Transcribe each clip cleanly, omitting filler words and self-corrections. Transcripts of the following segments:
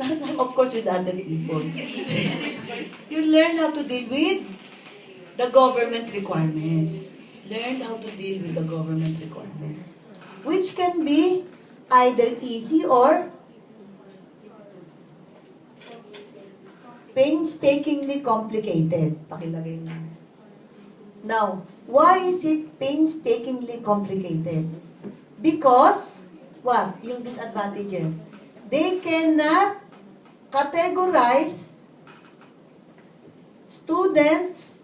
Of course, with other people. You learn how to deal with the government requirements. Learn how to deal with the government requirements. Which can be either easy or painstakingly complicated. Pakilagay mo. Now, why is it painstakingly complicated? Because, what? Yung disadvantages. They cannot categorize students,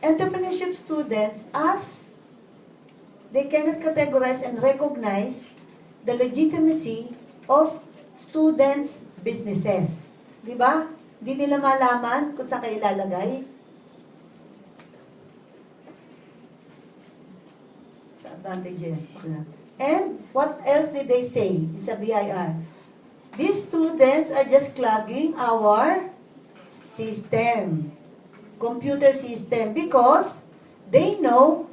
entrepreneurship students as they cannot categorize and recognize the legitimacy of students' businesses. Di ba? Di nila malaman kung saan kayo ilalagay. Sa advantages. And what else did they say? Sa BIR. These students are just clogging our system, computer system, because they know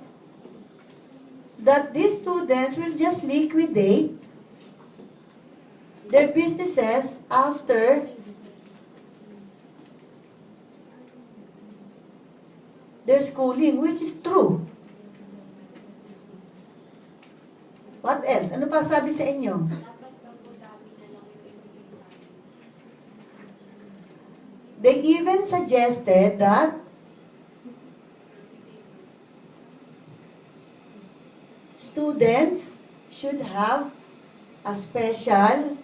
that these students will just liquidate their businesses after their schooling, which is true. What else? Ano pa sabi sa inyo? They even suggested that students should have a special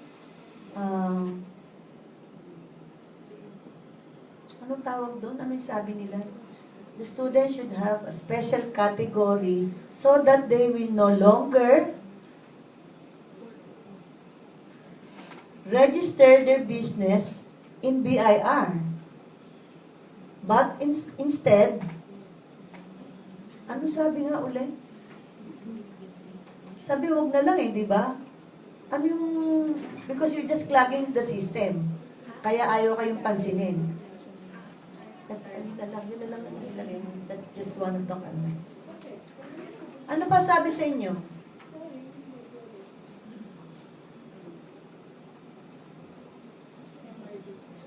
anong tawag doon? Ano yung sabi nila? The students should have a special category so that they will no longer register their business in BIR. But instead, ano sabi nga uli? Sabi, wag na lang di ba? Ano yung, because you're just clogging the system. Kaya ayaw kayong pansinin. Yun na lang ilagay mo. That's just one of the comments. Ano pa sabi sa inyo?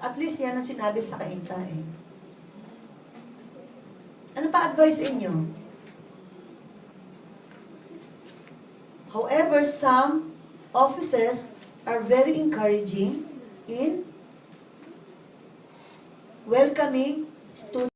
At least yan ang sinabi sa kainta Ano pa advice inyo? However, some officers are very encouraging in welcoming students.